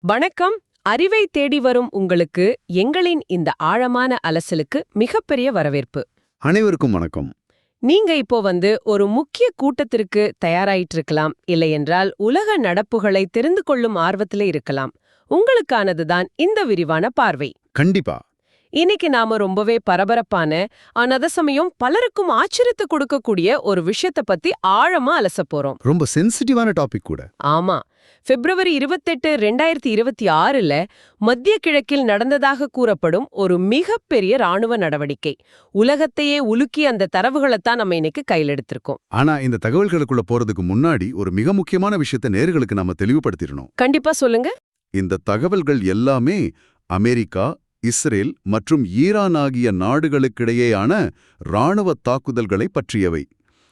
வணக்கம். அறிவை தேடி வரும் உங்களுக்கு எங்களின் இந்த ஆழமான அலசலுக்கு மிகப்பெரிய வரவேற்பு. அனைவருக்கும் வணக்கம். நீங்க இப்போ ஒரு முக்கிய கூட்டத்திற்கு தயாராயிட்டு இருக்கலாம், இல்லையென்றால் உலக நடப்புகளை தெரிந்து கொள்ளும் ஆர்வத்திலே இருக்கலாம். உங்களுக்கானதுதான் இந்த விரிவான பார்வை. கண்டிப்பா. இன்னைக்கு நாம ரொம்பவே பரபரப்பான, அதே சமயம் பலருக்கும் ஆச்சரியத்தை கொடுக்கக்கூடிய ஒரு விஷயத்தை பத்தி ஆழமா அலசப் போறோம். ரொம்ப சென்சிட்டிவான டாபிக் கூட. ஆமா. பிப்ரவரி 28, 2026ல மத்திய கிழக்கில் நடந்ததாக கூறப்படும் ஒரு மிகப்பெரிய ராணுவ நடவடிக்கை. உலகத்தையே உலுக்கி அந்த தரவுகளைத்தான் நம்ம இன்னைக்கு கையில் எடுத்திருக்கோம். ஆனா இந்த தகவல்களுக்குள்ள போறதுக்கு முன்னாடி ஒரு மிக முக்கியமான விஷயத்தை நேயர்களுக்கு நாம தெளிவுபடுத்திடணும். கண்டிப்பா சொல்லுங்க. இந்த தகவல்கள் எல்லாமே அமெரிக்கா, இஸ்ரேல் மற்றும் ஈரான் ஆகிய நாடுகளுக்கிடையேயான ராணுவ தாக்குதல்களை பற்றியவை.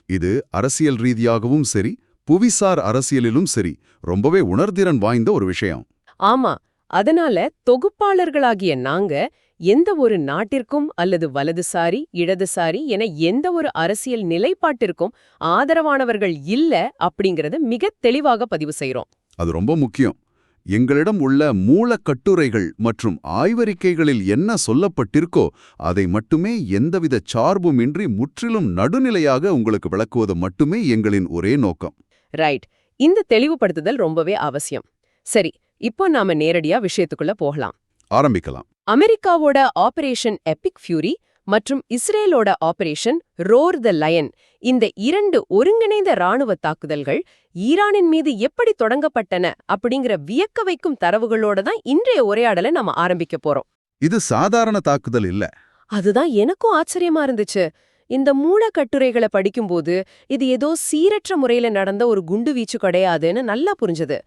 இது அரசியல் ரீதியாகவும் சரி, புவிசார் அரசியலிலும் சரி, ரொம்பவே உணர்திறன் வாய்ந்த ஒரு விஷயம். ஆமா. அதனால தொகுப்பாளர்களாகிய நாங்க எந்த ஒரு நாட்டிற்கும் அல்லது வலதுசாரி, இடதுசாரி என எந்த ஒரு அரசியல் நிலைப்பாட்டிற்கும் ஆதரவானவர்கள் இல்ல அப்படிங்கறத மிக தெளிவாக பதிவு செய்றோம். அது ரொம்ப முக்கியம். எங்களிடம் உள்ள மூலக்கட்டுரைகள் மற்றும் ஆய்வறிக்கைகளில் என்ன சொல்லப்பட்டிருக்கோ அதை மட்டுமே எந்தவித சார்புமின்றி முற்றிலும் நடுநிலையாக உங்களுக்கு விளக்குவது மட்டுமே எங்களின் ஒரே நோக்கம். ரைட். இந்த தெளிவுபடுத்துதல் ரொம்பவே அவசியம். சரி, இப்போ நாம நேரடியா விஷயத்துக்குள்ள போகலாம். ஆரம்பிக்கலாம். அமெரிக்காவோட ஆபரேஷன் எபிக் ஃபியூரி மற்றும் இஸ்ரேலோட ஆபரேஷன் ரோர் த லயன், இந்த இரண்டு ஒருங்கிணைந்த ராணுவ தாக்குதல்கள் ஈரானின் மீது எப்படி தொடங்கப்பட்டன அப்படிங்கிற வியக்க வைக்கும் தரவுகளோட தான் இன்றைய உரையாடலை நம்ம ஆரம்பிக்க போறோம். இது சாதாரண தாக்குதல் இல்ல. அதுதான் எனக்கும் ஆச்சரியமா இருந்துச்சு. இந்த மூலக்கட்டுரைகளை படிக்கும்போது இது ஏதோ சீரற்ற முறையில நடந்த ஒரு குண்டு வீச்சு கிடையாதுன்னு நல்லா புரிஞ்சது.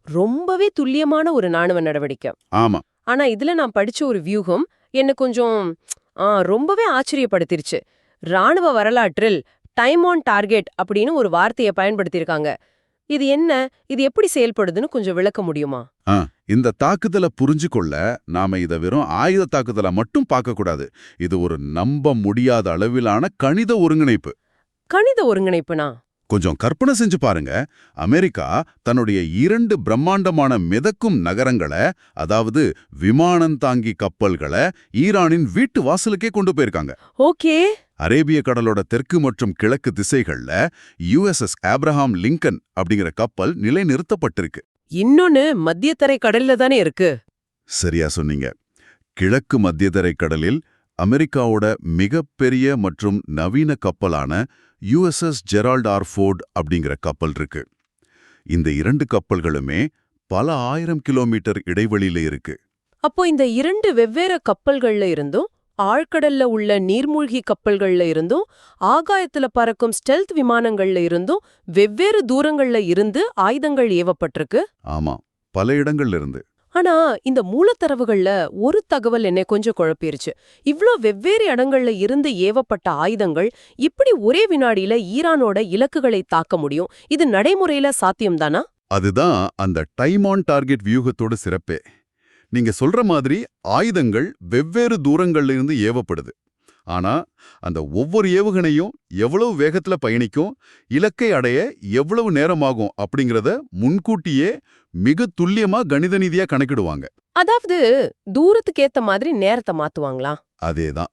ரொம்பவே துல்லியமான ஒரு ராணுவ நடவடிக்கை. ஆமா. ஆனா இதுல நான் படிச்ச ஒரு வியூகம் என்ன கொஞ்சம் ரொம்பவே ஆச்சரியப்படுத்திருச்சு. ராணுவ வரலாற்றில் டைம் ஆன் டார்கெட் அப்படின்னு ஒரு வார்த்தையை பயன்படுத்தியிருக்காங்க. இது என்ன, இது எப்படி செயல்படுதுன்னு கொஞ்சம் விளக்க முடியுமா? இந்த தாக்குதலை புரிஞ்சுக்கொள்ள நாம இதை வெறும் ஆயுத தாக்குதலை மட்டும் பார்க்கக்கூடாது. இது ஒரு நம்ப முடியாத அளவிலான கணித ஒருங்கிணைப்பு. கணித ஒருங்கிணைப்புனா கொஞ்சம் கற்பனை செஞ்சு பாருங்க. அமெரிக்கா தன்னுடைய 2 பிரம்மாண்டமான மிதக்கும் நகரங்களை, அதாவது விமானந்தாங்கி கப்பல்களை ஈரானின் வீட்டு வாசலுக்கே கொண்டு போயிருக்காங்க. ஓகே. அரேபிய கடலோட தெற்கு மற்றும் கிழக்கு திசைகள்ல USS ஆப்ரஹாம் லிங்கன் அப்படிங்கிற கப்பல் நிலைநிறுத்தப்பட்டிருக்கு. இன்னொன்னு மத்தியதரை கடல்ல தானே இருக்கு. சரியா சொன்னீங்க. கிழக்கு மத்தியதரை கடலில் அமெரிக்காவோட மிகப்பெரிய மற்றும் நவீன கப்பலான USS ஜெரால்ட் ஆர் ஃபோர்ட் அப்படிங்கிற கப்பல் இருக்கு. இந்த 2 கப்பல்களுமே பல ஆயிரம் கிலோமீட்டர் இடைவெளியில இருக்கு. அப்போ இந்த 2 வெவ்வேறு கப்பல்கள்ல இருந்தும், ஆழ்கடல்ல உள்ள நீர்மூழ்கி கப்பல்கள்ல இருந்தும், ஆகாயத்துல பறக்கும் ஸ்டெல்த் விமானங்கள்ல இருந்தும் வெவ்வேறு தூரங்கள்ல இருந்து ஆயுதங்கள் ஏவப்பட்டிருக்கு. ஆமா, பல இடங்கள்ல இருந்து. ஆனா இந்த மூலத்தரவுகள்ல ஒரு தகவல் என்னை கொஞ்சம் குழப்பிருச்சு. இவ்ளோ வெவ்வேறு இடங்கள்ல இருந்து ஏவப்பட்ட ஆயுதங்கள் இப்படி ஒரே வினாடியில ஈரானோட இலக்குகளை தாக்க முடியும். இது நடைமுறையில சாத்தியம்தானா? அதுதான் அந்த டைம் ஆன் டார்கெட் வியூகத்தோட சிறப்பே. நீங்க சொல்ற மாதிரி ஆயுதங்கள் வெவ்வேறு தூரங்கள்ல இருந்து ஏவப்படுது. ஆனா அந்த ஒவ்வொரு ஏவுகணையும் எவ்வளவு வேகத்துல பயணிக்கும், இலக்கை அடைய எவ்வளவு நேரமாகும் அப்படிங்கறத முன்கூட்டியே மிக துல்லியமா கணித ரீதியா கணக்கிடுவாங்க. அதாவது தூரத்துக்கு ஏத்த மாதிரி நேரத்தை மாத்துவாங்களா? அதேதான்.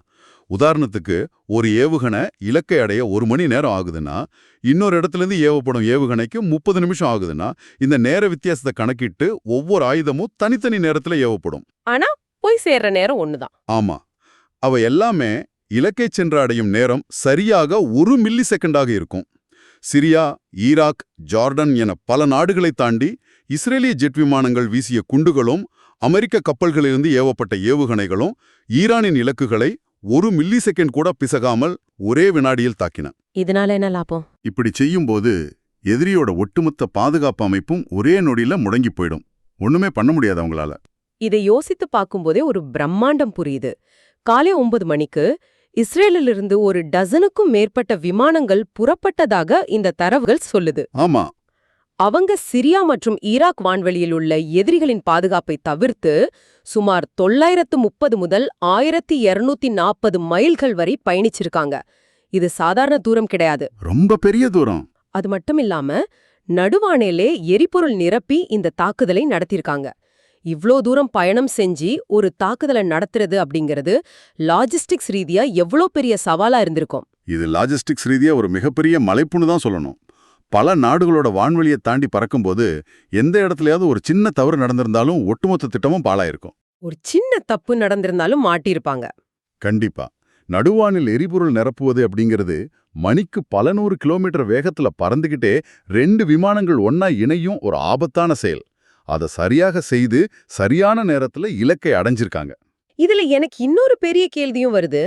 உதாரணத்துக்கு ஒரு ஏவுகணை இலக்கை அடைய 1 மணி நேரம் ஆகுதுன்னா, இன்னொரு இடத்துல இருந்து ஏவப்படும் ஏவுகணைக்கு 30 நிமிஷம் ஆகுதுன்னா, இந்த நேர வித்தியாசத்தை கணக்கிட்டு ஒவ்வொரு ஆயுதமும் தனித்தனி நேரத்துல ஏவப்படும். ஆனா போய் சேர்ற நேரம் ஒண்ணுதான். ஆமா. அவ எல்லாமே இலக்கை சென்று அடையும் நேரம் சரியாக 1 மில்லி செகண்டாக இருக்கும். சிரியா, ஈராக், ஜார்டன் என பல நாடுகளை தாண்டி இஸ்ரேலிய ஜெட் விமானங்கள் வீசிய குண்டுகளும் அமெரிக்க கப்பல்களிலிருந்து ஏவப்பட்ட ஏவுகணைகளும் ஈரானின் இலக்குகளை 1 மில்லி செகண்ட் கூட பிசகாமல் ஒரே வினாடியில் தாக்கின. இதனால என்ன லாபம்? இப்படி செய்யும்போது எதிரியோட ஒட்டுமொத்த பாதுகாப்பு அமைப்பும் ஒரே நொடியில முடங்கி போயிடும். ஒண்ணுமே பண்ண முடியாது அவங்களால. இதை யோசித்து பார்க்கும்போதே ஒரு பிரம்மாண்டம் புரியுது. காலை 9 மணிக்கு இஸ்ரேலிலிருந்து ஒரு டசனுக்கும் மேற்பட்ட விமானங்கள் புறப்பட்டதாக இந்த தரவுகள் சொல்லுது. ஆமா. அவங்க சிரியா மற்றும் ஈராக் வான்வெளியில் உள்ள எதிரிகளின் பாதுகாப்பை தவிர்த்து சுமார் 930 முதல் 1240 மைல்கள் வரை பயணிச்சிருக்காங்க. இது சாதாரண தூரம் கிடையாது. ரொம்ப பெரிய தூரம். அது மட்டும் இல்லாம நடுவானேலே எரிபொருள் நிரப்பி இந்த தாக்குதலை நடத்தியிருக்காங்க. இவ்ளோ தூரம் பயணம் செஞ்சு ஒரு தாக்குதலை நடத்துறது அப்படிங்கிறது லாஜிஸ்டிக்ஸ் ரீதியா எவ்ளோ பெரிய சவாலா இருந்திருக்கும். இது லாஜிஸ்டிக்ஸ் ரீதியா ஒரு மிகப்பெரிய மலைப்புன்னு தான் சொல்லணும். பல நாடுகளோட வான்வெளியை தாண்டி பறக்கும்போது எந்த இடத்துலயாவது ஒரு சின்ன தவறு நடந்திருந்தாலும் ஒட்டுமொத்த திட்டமும் பாழாயிருக்கும். ஒரு சின்ன தப்பு நடந்திருந்தாலும் மாட்டியிருப்பாங்க. கண்டிப்பா. நடுவானில் எரிபொருள் நிரப்புவது அப்படிங்கிறது மணிக்கு பல 100 கிலோமீட்டர் வேகத்துல பறந்துகிட்டே 2 விமானங்கள் ஒன்னா இணையும் ஒரு ஆபத்தான செயல். அதை சரியாக செய்து சரியான நேரத்துல இலக்கை அடைஞ்சிருக்காங்க. இதுல எனக்கு இன்னொரு பெரிய கேள்வியும் வருது.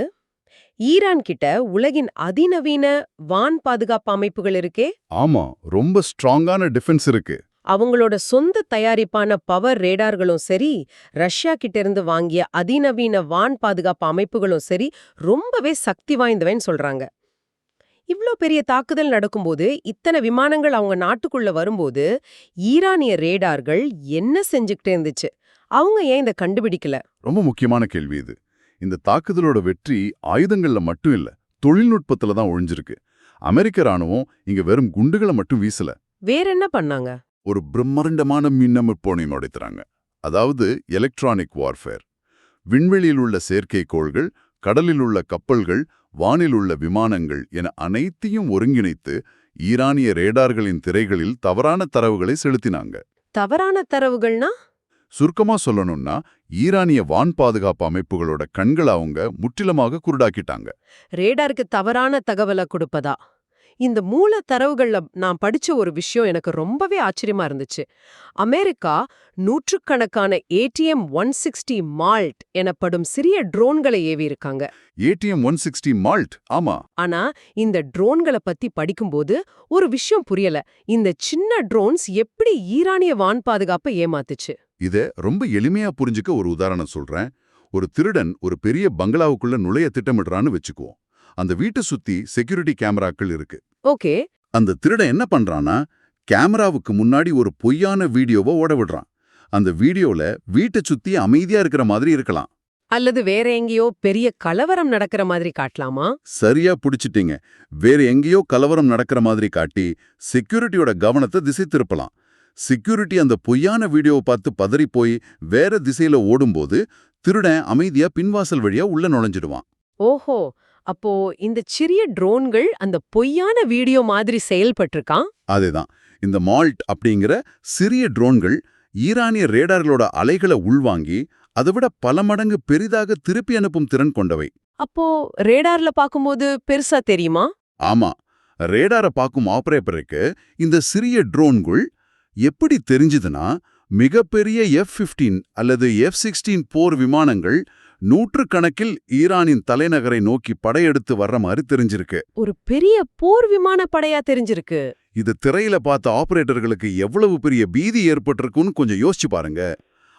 ஈரான் கிட்ட உலகின் அதிநவீன வான் பாதுகாப்பு அமைப்புகள் இருக்கே. ஆமா, ரொம்ப ஸ்ட்ராங்கான டிஃபென்ஸ் இருக்கு. அவங்களோட சொந்த தயாரிப்பான பவர் ரேடார்களும் சரி, ரஷ்யா கிட்ட இருந்து வாங்கிய அதிநவீன வான் பாதுகாப்பு அமைப்புகளும் சரி, ரொம்பவே சக்தி வாய்ந்தவன்னு சொல்றாங்க. இவ்ளோ பெரிய தாக்குதல் நடக்கும்போது, இத்தனை விமானங்கள் அவங்க நாட்டுக்குள்ள வரும்போது, ஈரானிய ரேடார்கள் என்ன செஞ்சுக்கிட்டே இருந்துச்சு? அவங்க ஏன் இதை கண்டுபிடிக்கல? ரொம்ப முக்கியமான கேள்வி இது. இந்த தாக்குதலோட வெற்றி ஆயுதங்கள்ல மட்டும் இல்ல, தொழில்நுட்பத்துல தான் ஒழிஞ்சிருக்கு. அமெரிக்க ராணுவம் இங்க வெறும் குண்டுகளை மட்டும் வீசல, வேற என்ன பண்ணாங்க? ஒரு பிரம்மாண்டமான மின்னமைப்போனை நுழைத்துறாங்க. அதாவது எலக்ட்ரானிக் வார்ஃபேர். விண்வெளியில் உள்ள செயற்கைக்கோள்கள், கடலில் உள்ள கப்பல்கள், வானில் உள்ள விமானங்கள் என அனைத்தையும் ஒருங்கிணைத்து ஈரானிய ரேடார்களின் திரைகளில் தவறான தரவுகளை செலுத்தினாங்க. தவறான தரவுகள்னா? சுருக்கமா சொல்லணும்னா, ஈரானிய வான் பாதுகாப்பு அமைப்புகளோட கண்களை அவங்க முற்றிலுமாக குருடாக்கிட்டாங்க. ரேடாருக்கு தவறான தகவலை கொடுப்பதா? இந்த மூல தரவுகள்ல நான் படிச்ச ஒரு விஷயம் எனக்கு ரொம்பவே ஆச்சரியமா இருந்துச்சு. அமெரிக்கா நூற்றுக்கணக்கான ATM-160 மால்ட் எனப்படும் சிறிய ட்ரோன்களை ஏவி இருக்காங்க. ATM-160 மால்ட், ஆமா. ஆனா இந்த ட்ரோன்களை பத்தி படிக்கும்போது ஒரு விஷயம் புரியல. இந்த சின்ன ட்ரோன்ஸ் எப்படி ஈரானிய வான் பாதுகாப்பை ஏமாத்துச்சு? இத ரொம்ப எளிமையா புரிஞ்சுக்க ஒரு உதாரணம் சொல்றேன். ஒரு திருடன் ஒரு பெரிய பங்களாவுக்குள்ள நுழைய திட்டமிடுறான்னு வச்சுக்குவோம். அந்த வீட்டை சுத்தி செக்யூரிட்டி கேமராக்கள் இருக்கு. ஓகே. அந்த திருடன் என்ன பண்றான்னா, கேமராவுக்கு முன்னாடி ஒரு பொய்யான வீடியோவை ஓட விடுறான். அந்த வீடியோல வீட்டை சுத்தி அமைதியா இருக்கிற மாதிரி இருக்கலாம். அல்லது வேற எங்கேயோ பெரிய கலவரம் நடக்கிற மாதிரி காட்டலாமா? சரியா புடிச்சிட்டீங்க. வேற எங்கேயோ கலவரம் நடக்கிற மாதிரி காட்டி செக்யூரிட்டியோட கவனத்தை திசை திருப்பலாம். செக்யூரிட்டி அந்த பொய்யான வீடியோவை பார்த்து பதறி போய் வேற திசையில ஓடும்போது திருடன் அமைதியா பின்வாசல் வழியா உள்ள நுழைஞ்சிடுவான். ஓஹோ, அப்போ இந்த சிறிய ட்ரோன்கள் அந்த பொய்யான வீடியோ மாதிரி செயல்பட்டிருக்கான். அதேதான். இந்த மால்ட் அப்படிங்கிற சிறிய ட்ரோன்கள் ஈரானிய ரேடார்களோட அலைகளை உள்வாங்கி அதை விட பல மடங்கு பெரிதாக திருப்பி அனுப்பும் திறன் கொண்டவை. அப்போ ரேடார்ல பாக்கும்போது பெருசா தெரியுமா? ஆமா, ரேடாரை பார்க்கும் ஆபரேட்டருக்கு இந்த சிறிய ட்ரோன்கள் எப்படி தெரிஞ்சுதுன்னா, மிகப்பெரிய F-15 அல்லது F-16 போர் விமானங்கள் நூற்றுக்கணக்கில் ஈரானின் தலைநகரை நோக்கி படையெடுத்து வர்ற மாதிரி தெரிஞ்சிருக்கு. ஒரு பெரிய போர் விமான படையா தெரிஞ்சிருக்கு. இது திரையில பார்த்த ஆபரேட்டர்களுக்கு எவ்வளவு பெரிய பீதி ஏற்பட்டிருக்குன்னு கொஞ்சம் யோசிச்சு பாருங்க.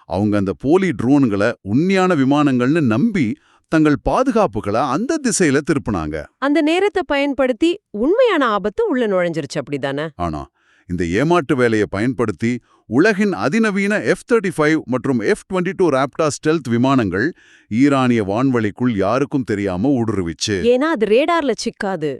அவங்க அந்த போலி ட்ரோன்களை உண்மையான விமானங்கள்னு நம்பி தங்கள் பாதுகாப்புகளை அந்த திசையில திருப்பினாங்க. அந்த நேரத்தை பயன்படுத்தி உண்மையான ஆபத்து உள்ள நுழைஞ்சிருச்சு, அப்படிதானே? ஆனா இந்த ஏமாற்று வேலையை பயன்படுத்தி உலகின் அதிநவீன F-35 மற்றும் F-22 ராப்டார் ஸ்டெல்த் விமானங்கள் ஈரானிய வான்வெளிக்குள் யாருக்கும் தெரியாம ஊடுருவிச்சு. ஏன்னா அது ரேடார்ல சிக்காது.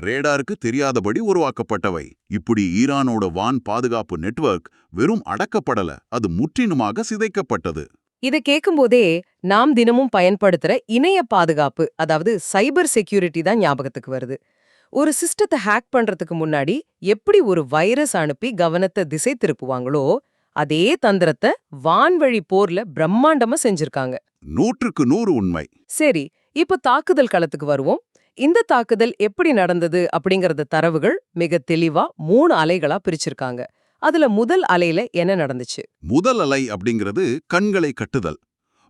ரேடாருக்கு தெரியாதபடி உருவாக்கப்பட்டவை. இப்படி ஈரானோட வான் பாதுகாப்பு நெட்வொர்க் வெறும் அடக்கப்படல, அது முற்றிலுமாக சிதைக்கப்பட்டது. இதை கேட்கும்போதே நாம் தினமும் பயன்படுத்துற இணைய பாதுகாப்பு, அதாவது சைபர் செக்யூரிட்டி தான் ஞாபகத்துக்கு வருது. ஒரு சிஸ்டத்தை ஹேக் பண்றதுக்கு முன்னாடி எப்படி ஒரு வைரஸ் அனுப்பி கவனத்தை திசை திருப்புவாங்களோ, அதே தந்திரத்தை வான்வழி போர்ல பிரம்மாண்டமா செஞ்சிருக்காங்க. 100% உண்மை. சரி, இப்ப தாக்குதல் களத்துக்கு வருவோம். இந்த தாக்குதல் எப்படி நடந்தது அப்படிங்கறத தரவுகள் மிக தெளிவா 3 அலைகளா பிரிச்சிருக்காங்க. அதுல முதல் அலையில என்ன நடந்துச்சு? முதல் அலை அப்படிங்கிறது கண்களை கட்டுதல்.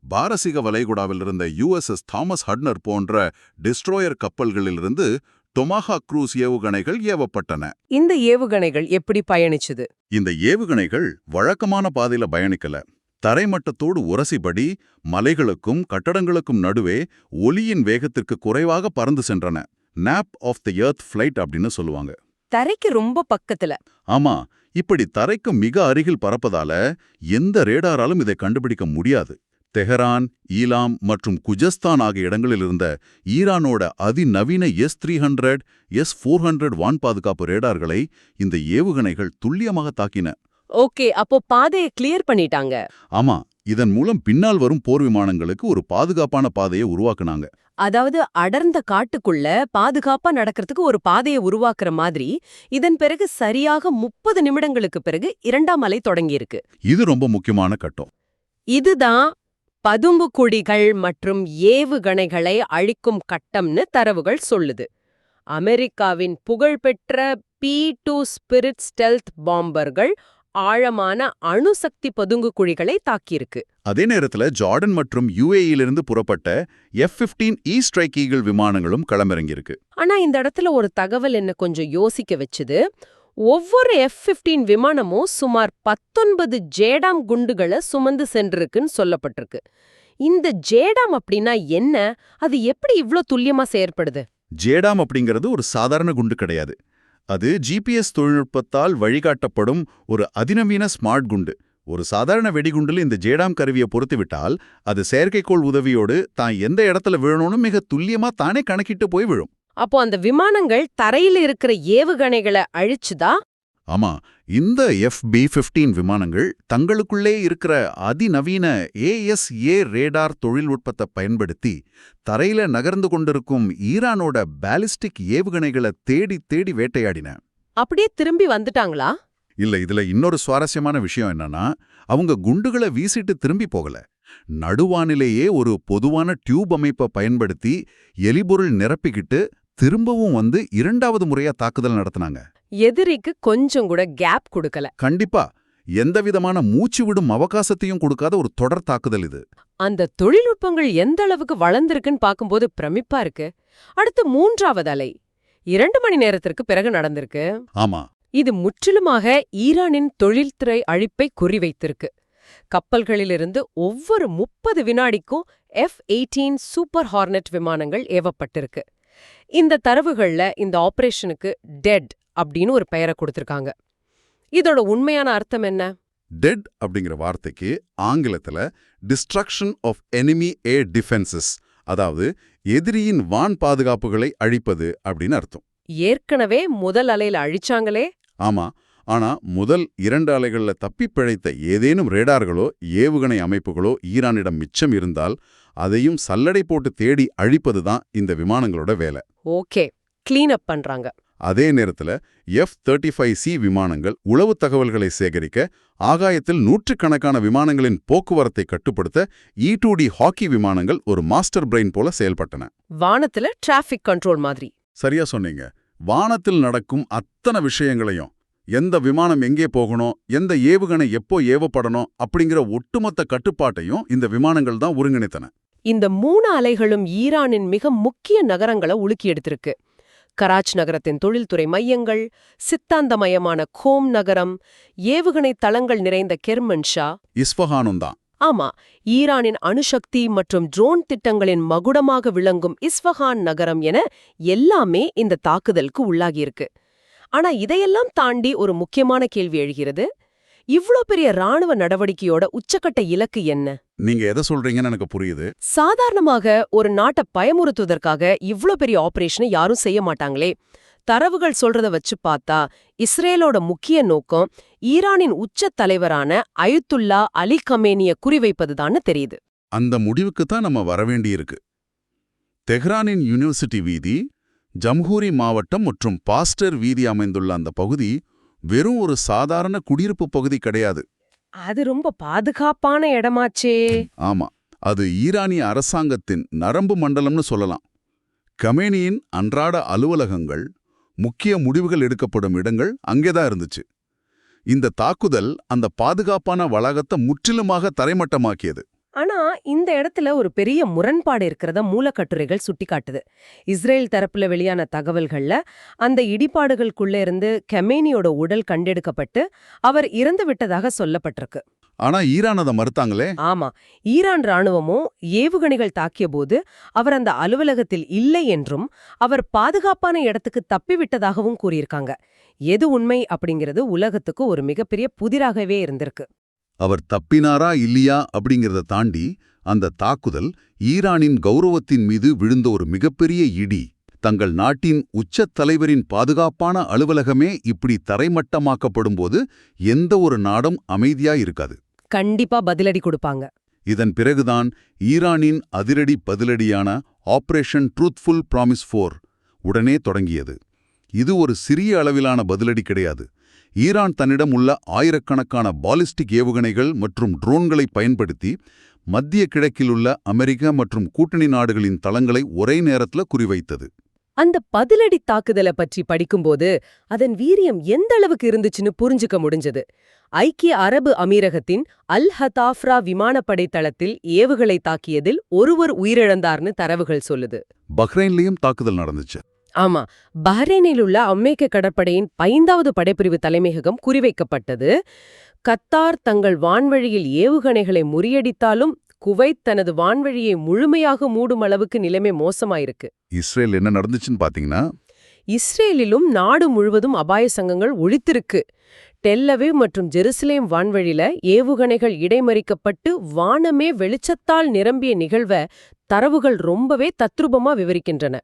பாரசீக வளைகுடாவில் இருந்த USS தாமஸ் ஹட்னர் போன்ற டிஸ்ட்ரோயர் கப்பல்களிலிருந்து டொமாஹாக் க்ரூஸ் ஏவுகணைகள் ஏவப்பட்டன. இந்த ஏவுகணைகள் எப்படி பயணிச்சுது? இந்த ஏவுகணைகள் வழக்கமான பாதையில பயணிக்கல. தரைமட்டத்தோடு உரசிபடி மலைகளுக்கும் கட்டடங்களுக்கும் நடுவே ஒலியின் வேகத்திற்கு குறைவாக பறந்து சென்றன. நாப் ஆஃப் தி எர்த் ஃபிளைட் அப்படின்னு சொல்லுவாங்க. தரைக்கு ரொம்ப பக்கத்துல. ஆமா, இப்படி தரைக்கு மிக அருகில் பறப்பதால எந்த ரேடாராலும் இதை கண்டுபிடிக்க முடியாது. தெஹரான், ஈலாம் மற்றும் குஜஸ்தான் ஆகிய இடங்களில் இருந்த ஈரானோட அதிநவீன S-300, S-400 வான் பாதுகாப்பு ரேடார்களை இந்த ஏவுகணைகள் துல்லியமாக தாக்கின. ஓகே, அப்போ பாதையை கிளியர் பண்ணிட்டாங்க. ஆமா, இதன் மூலம் பின்னால் வரும் போர் விமானங்களுக்கு ஒரு பாதுகாப்பான பாதையை உருவாக்குனாங்க. அதாவது அடர்ந்த காட்டுக்குள்ள பாதுகாப்பா நடக்கிறதுக்கு ஒரு பாதையை உருவாக்குற மாதிரி இதன் பிறகு சரியாக 30 நிமிடங்களுக்கு பிறகு இரண்டாம் அலை தொடங்கியிருக்கு. இது ரொம்ப முக்கியமான கட்டம். இதுதான் பதுங்குகுழிகள் மற்றும் ஏவுகணைகளை அழிக்கும் கட்டம்னு தரவுகள் சொல்லுது. அமெரிக்காவின் புகழ்பெற்ற P-2 ஸ்பிரிட் ஸ்டெல்த் பாம்பர்கள் ஆழமான அணுசக்தி பதுங்குகுழிகளை தாக்கியிருக்கு. அதே நேரத்துல ஜார்டன் மற்றும் UAE-லிருந்து புறப்பட்ட F-15E ஸ்ட்ரைக் ஈகிள் விமானங்களும் களமிறங்கியிருக்கு. ஆனா இந்த இடத்துல ஒரு தகவல் என்ன கொஞ்சம் யோசிக்க வச்சுது. ஒவ்வொரு F-15 விமானமும் சுமார் 19 ஜேடாம் குண்டுகளை சுமந்து சென்றிருக்குன்னு சொல்லப்பட்டிருக்கு. இந்த ஜேடாம் அப்படின்னா என்ன? அது எப்படி இவ்ளோ துல்லியமா செயற்படுது? ஜேடாம் அப்படிங்கிறது ஒரு சாதாரண குண்டு கிடையாது. அது GPS தொழில்நுட்பத்தால் வழிகாட்டப்படும் ஒரு அதிநவீன ஸ்மார்ட் குண்டு. ஒரு சாதாரண வெடிகுண்டில் இந்த ஜேடாம் கருவியை பொறுத்துவிட்டால் அது செயற்கைக்கோள் உதவியோடு தான் எந்த இடத்துல விழணும்னு மிக துல்லியமா தானே கணக்கிட்டு போய் விழும். அப்போ அந்த விமானங்கள் தரையில இருக்கிற ஏவுகணைகளை அழிச்சுதா? ஆமா, இந்த FB-15 விமானங்கள் தங்களுக்குள்ளே இருக்கிற அதிநவீன ASA ரேடார் தொழில்நுட்பத்தை பயன்படுத்தி தரையில நகர்ந்து கொண்டிருக்கும் ஈரானோட பாலிஸ்டிக் ஏவுகணைகளை தேடி தேடி வேட்டையாடின. அப்படியே திரும்பி வந்துட்டாங்களா? இல்ல, இதுல இன்னொரு சுவாரஸ்யமான விஷயம் என்னன்னா, அவங்க குண்டுகளை வீசிட்டு திரும்பி போகல. நடுவானிலேயே ஒரு பொதுவான டியூப் அமைப்பை பயன்படுத்தி எரிபொருள் நிரப்பிக்கிட்டு திரும்பவும் வந்து இரண்டாவது முறையா தாக்குதல் நடத்தினாங்க. எதிரிக்கு கொஞ்சம் கூட கேப் கொடுக்கல. கண்டிப்பா, எந்தவிதமான மூச்சு விடும் அவகாசத்தையும் கொடுக்காத ஒரு தொடர் தாக்குதல் இது. அந்த தொழில்நுட்பங்கள் எந்த அளவுக்கு வளர்ந்திருக்குன்னு பார்க்கும்போது பிரமிப்பா இருக்கு. அடுத்து 3வது அலை 2 மணி நேரத்திற்கு பிறகு நடந்திருக்கு. ஆமா, இது முற்றிலுமாக ஈரானின் தொழில்துறை அழிப்பை குறிவைத்திருக்கு. கப்பல்களிலிருந்து ஒவ்வொரு 30 வினாடிக்கும் F-18 சூப்பர் ஹார்னெட் விமானங்கள் ஏவப்பட்டிருக்கு. இந்த தரவுகள்ல இந்த ஆபரேஷனுக்கு டெட் அப்படின்னு ஒரு பெயரை கொடுத்திருக்காங்க. இதோட உண்மையான அர்த்தம் என்ன? டெட் அப்படிங்கிற வார்த்தைக்கு ஆங்கிலத்துல destruction of enemy air defences, அதாவது எதிரியின் வான் பாதுகாப்புகளை அழிப்பது அப்படின்னு அர்த்தம். ஏற்கனவே முதல் அலையில அழிச்சாங்களே. ஆமா, ஆனா முதல் 2 அலைகள்ல தப்பிப் பிழைத்த ஏதேனும் ரேடார்களோ ஏவுகணை அமைப்புகளோ ஈரானிடம் மிச்சம் இருந்தால் அதையும் சல்லடை போட்டு தேடி அழிப்பதுதான் இந்த விமானங்களோட வேலை. ஓகே, கிளீன் அப் பண்றாங்க. அதே நேரத்துல F-35C விமானங்கள் உளவு தகவல்களை சேகரிக்க, ஆகாயத்தில் நூற்றுக்கணக்கான விமானங்களின் போக்குவரத்தை கட்டுப்படுத்த E-2D ஹாக்கி விமானங்கள் ஒரு மாஸ்டர் பிரெயின் போல செயல்பட்டன. வானத்துல டிராஃபிக் கண்ட்ரோல் மாதிரி. சரியா சொன்னீங்க. வானத்தில் நடக்கும் அத்தனை விஷயங்களையும், எந்த விமானம் எங்கே போகணும், எந்த ஏவுகணை எப்போ ஏவப்படணும் அப்படிங்கிற ஒட்டுமொத்த கட்டுப்பாட்டையும் இந்த விமானங்கள் தான் ஒருங்கிணைத்தன. இந்த 3 அலைகளும் ஈரானின் மிக முக்கிய நகரங்களை உலுக்கி எடுத்திருக்கு. கராச் நகரத்தின் தொழில்துறை மையங்கள், சித்தாந்தமயமான கோம் நகரம், ஏவுகணை தளங்கள் நிறைந்த கெர்மன்ஷா, இஸ்ஃபஹானும் தான். ஆமா, ஈரானின் அணுசக்தி மற்றும் ட்ரோன் திட்டங்களின் மகுடமாக விளங்கும் இஸ்ஃபஹான் நகரம் என எல்லாமே இந்த தாக்குதலுக்கு உள்ளாகியிருக்கு. ஆனா இதையெல்லாம் தாண்டி ஒரு முக்கியமான கேள்வி எழுகிறது. இவ்ளோ பெரிய ராணுவ நடவடிக்கையோட உச்சக்கட்ட இலக்கு என்ன? நீங்க எதை சொல்றீங்கன்னு எனக்கு புரியுது. சாதாரணமாக ஒரு நாட்டை பயமுறுத்துவதற்காக இவ்ளோ பெரிய ஆபரேஷனை யாரும் செய்ய மாட்டாங்களே. தரவுகள் சொல்றத வச்சு பார்த்தா இஸ்ரேலோட முக்கிய நோக்கம் ஈரானின் உச்ச தலைவரான அயத்துல்லா அலி கமேனிய குறிவைப்பதுதான்னு தெரியுது. அந்த முடிவுக்கு தான் நம்ம வரவேண்டியிருக்கு. தெஹ்ரானின் யூனிவர்சிட்டி வீதி, ஜம்ஹூரி மாவட்டம் மற்றும் பாஸ்டர் வீதி அமைந்துள்ள அந்த பகுதி வெறும் ஒரு சாதாரண குடியிருப்பு பகுதி கிடையாது. அது ரொம்ப பாதுகாப்பான இடமாச்சே. ஆமா, அது ஈரானிய அரசாங்கத்தின் நரம்பு மண்டலம்னு சொல்லலாம். கமேனியின் அன்றாட அலுவலகங்கள், முக்கிய முடிவுகள் எடுக்கப்படும் இடங்கள் அங்கேதான் இருந்துச்சு. இந்த தாக்குதல் அந்த பாதுகாப்பான வளாகத்தை முற்றிலுமாக தரைமட்டமாக்கியது. ஆனா இந்த இடத்துல ஒரு பெரிய முரண்பாடு இருக்கிறத மூலக்கட்டுரைகள் சுட்டிக்காட்டுது. இஸ்ரேல் தரப்புல வெளியான தகவல்கள்ல அந்த இடிபாடுகளுக்குள்ள இருந்து கமேனியோட உடல் கண்டெடுக்கப்பட்டு அவர் இறந்து விட்டதாக சொல்லப்பட்டிருக்கு. ஆனா ஈரான் அதை மறுத்தாங்களே. ஆமா, ஈரான் ராணுவமும் ஏவுகணைகள் தாக்கிய போது அவர் அந்த அலுவலகத்தில் இல்லை என்றும் அவர் பாதுகாப்பான இடத்துக்கு தப்பிவிட்டதாகவும் கூறியிருக்காங்க. எது உண்மை அப்படிங்கிறது உலகத்துக்கு ஒரு மிகப்பெரிய புதிராகவே இருந்திருக்கு. அவர் தப்பினாரா இல்லையா அப்படிங்கிறத தாண்டி அந்த தாக்குதல் ஈரானின் கௌரவத்தின் மீது விழுந்த ஒரு மிகப்பெரிய இடி. தங்கள் நாட்டின் உச்சத் தலைவரின் பாதுகாப்பான அலுவலகமே இப்படி தரைமட்டமாக்கப்படும்போது எந்த ஒரு நாடும் அமைதியா இருக்காது. கண்டிப்பா பதிலடி கொடுப்பாங்க. இதன் பிறகுதான் ஈரானின் அதிரடி பதிலடியான ஆபரேஷன் ட்ரூத்ஃபுல் ப்ராமிஸ் 4 உடனே தொடங்கியது. இது ஒரு சிறிய அளவிலான பதிலடி கிடையாது. ஈரான் தன்னிடம் உள்ள ஆயிரக்கணக்கான பாலிஸ்டிக் ஏவுகணைகள் மற்றும் ட்ரோன்களை பயன்படுத்தி மத்திய கிழக்கிலுள்ள அமெரிக்கா மற்றும் கூட்டணி நாடுகளின் தளங்களை ஒரே நேரத்துல குறிவைத்தது. அந்த பதிலடி தாக்குதலை பற்றி படிக்கும்போது அதன் வீரியம் எந்த அளவுக்கு இருந்துச்சுன்னு புரிஞ்சுக்க முடிஞ்சது. ஐக்கிய அரபு அமீரகத்தின் அல் ஹதாஃப்ரா விமானப்படை தளத்தில் ஏவுகளை தாக்கியதில் ஒருவர் உயிரிழந்தார்னு தரவுகள் சொல்லுது. பஹ்ரைன்லயும் தாக்குதல் நடந்துச்சு. ஆமா, பஹ்ரைனில் உள்ள அமெரிக்க கடற்படையின் 5வது படைப்பிரிவு தலைமையகம் குறிவைக்கப்பட்டது. கத்தார் தங்கள் வான்வழியில் ஏவுகணைகளை முறியடித்தாலும் குவைத் தனது வான்வழியை முழுமையாக மூடும் அளவுக்கு நிலைமை மோசமாயிருக்கு. இஸ்ரேல் என்ன நடந்துச்சுன்னு பாத்தீங்கன்னா, இஸ்ரேலிலும் நாடு முழுவதும் அபாய சங்கங்கள் ஒழித்திருக்கு. டெல்லவிவ் மற்றும் ஜெருசலேம் வான்வழியில ஏவுகணைகள் இடைமறிக்கப்பட்டு வானமே வெளிச்சத்தால் நிரம்பிய நிகழ்வை தரவுகள் ரொம்பவே தத்ரூபமா விவரிக்கின்றன.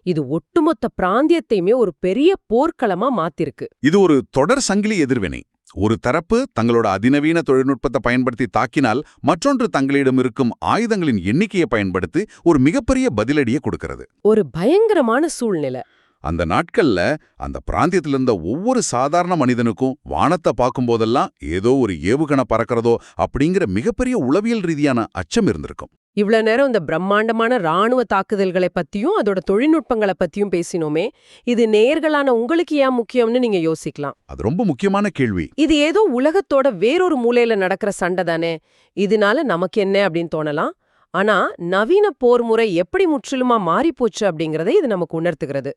இது ஒட்டுமொத்த பிராந்தியத்தையுமே ஒரு பெரிய போர்க்களமா மாத்திருக்கு. இது ஒரு தொடர் சங்கிலி எதிர்வினை. ஒரு தரப்பு தங்களோட அதிநவீன தொழில்நுட்பத்தை பயன்படுத்தி தாக்கினால் மற்றொன்று தங்களிடம் இருக்கும் ஆயுதங்களின் எண்ணிக்கையை பயன்படுத்தி ஒரு மிகப்பெரிய பதிலடியை கொடுக்கிறது. ஒரு பயங்கரமான சூழ்நிலை. அந்த நாட்கள்ல அந்த பிராந்தியத்தில் இருந்த ஒவ்வொரு சாதாரண மனிதனுக்கும் வானத்தை பார்க்கும்போதெல்லாம் ஏதோ ஒரு ஏவுகணை பறக்கிறதோ அப்படிங்கிற மிகப்பெரிய உளவியல் ரீதியான அச்சம் இருந்திருக்கும். இவ்வளவு நேரம் இந்த பிரம்மாண்டமான ராணுவ தாக்குதல்களை பத்தியும் அதோட தொழில்நுட்பங்களை பத்தியும் பேசினோமே, இது நேயர்களான உங்களுக்கு ஏன் முக்கியம்னு நீங்க யோசிக்கலாம். அது ரொம்ப முக்கியமான கேள்வி. இது ஏதோ உலகத்தோட வேறொரு மூலையில நடக்கிற சண்டை தானே, இதனால நமக்கு என்ன அப்படின்னு தோணலாம். ஆனா நவீன போர் முறை எப்படி முற்றிலுமா மாறிப்போச்சு அப்படிங்கறத இது நமக்கு உணர்த்துகிறது.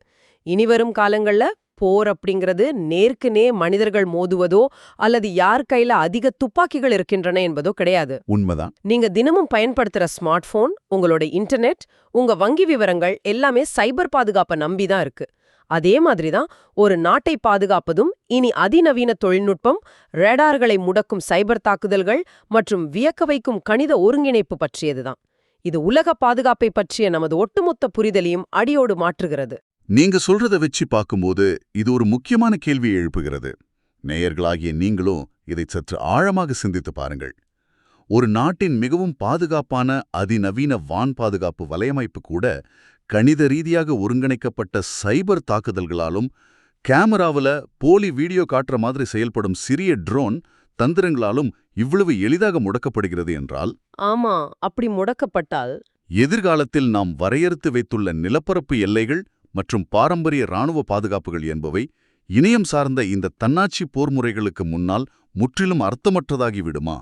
இனிவரும் காலங்கள்ல போர் அப்படிங்கிறது நேருக்கு நேர் மனிதர்கள் மோதுவதோ அல்லது யார் கையில அதிக துப்பாக்கிகள் இருக்கின்றன என்பதோ கிடையாது. உண்மைதான். நீங்க தினமும் பயன்படுத்துற ஸ்மார்ட் போன், உங்களோட இன்டர்நெட், உங்க வங்கி விவரங்கள் எல்லாமே சைபர் பாதுகாப்பை நம்பிதான் இருக்கு. அதே மாதிரிதான் ஒரு நாட்டை பாதுகாப்பதும் இனி அதிநவீன தொழில்நுட்பம், ரேடார்களை முடக்கும் சைபர் தாக்குதல்கள் மற்றும் வியக்க வைக்கும் கணித ஒருங்கிணைப்பு பற்றியதுதான். இது உலக பாதுகாப்பை பற்றிய நமது ஒட்டுமொத்த புரிதலையும் அடியோடு மாற்றுகிறது. நீங்க சொல்றத வச்சு பார்க்கும்போது இது ஒரு முக்கியமான கேள்வியை எழுப்புகிறது. நேயர்களாகிய நீங்களும் இதை சற்று ஆழமாக சிந்தித்து பாருங்கள். ஒரு நாட்டின் மிகவும் பாதுகாப்பான அதிநவீன வான் பாதுகாப்பு வலையமைப்பு கூட கணித ரீதியாக ஒருங்கிணைக்கப்பட்ட சைபர் தாக்குதல்களாலும் கேமராவில் போலி வீடியோ காட்டுற மாதிரி செயல்படும் சிறிய ட்ரோன் தந்திரங்களாலும் இவ்வளவு எளிதாக முடக்கப்படுகிறது என்றால், ஆமா, அப்படி முடக்கப்பட்டால் எதிர்காலத்தில் நாம் வரையறுத்து வைத்துள்ள நிலப்பரப்பு எல்லைகள் மற்றும் பாரம்பரிய இராணுவ பாதுகாப்புகள் என்பவை இணையம் சார்ந்த இந்த தன்னாட்சி போர் முறைகளுக்கு முன்னால் முற்றிலும் அர்த்தமற்றதாகிவிடுமா?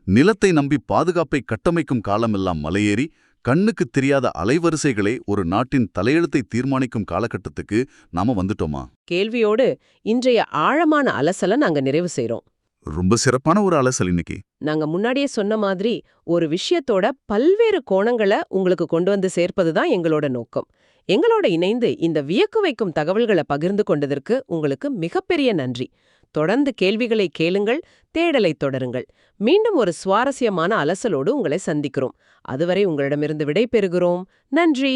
நிலத்தை நம்பி பாதுகாப்பை கட்டமைக்கும் காலமெல்லாம் மலையேறி கண்ணுக்குத் தெரியாத அலைவரிசைகளே ஒரு நாட்டின் தலையெழுத்தை தீர்மானிக்கும் காலகட்டத்துக்கு நாம வந்துட்டோமா? கேள்வியோடு இன்றைய ஆழமான அலசலை நாங்க நிறைவு செய்றோம். ரொம்ப சிறப்பான ஒரு அலசல் இன்னைக்கு. நாங்க முன்னாடியே சொன்ன மாதிரி ஒரு விஷயத்தோட பல்வேறு கோணங்களை உங்களுக்கு கொண்டு வந்து சேர்ப்பதுதான் எங்களோட நோக்கம். எங்களோட இணைந்து இந்த வியக்கு வைக்கும் தகவல்களை பகிர்ந்து கொண்டதற்கு உங்களுக்கு மிகப்பெரிய நன்றி. தொடர்ந்து கேள்விகளை கேளுங்கள், தேடலை தொடருங்கள். மீண்டும் ஒரு சுவாரஸ்யமான அலசலோடு உங்களை சந்திக்கிறோம். அதுவரை உங்களிடமிருந்து விடை பெறுகிறோம். நன்றி.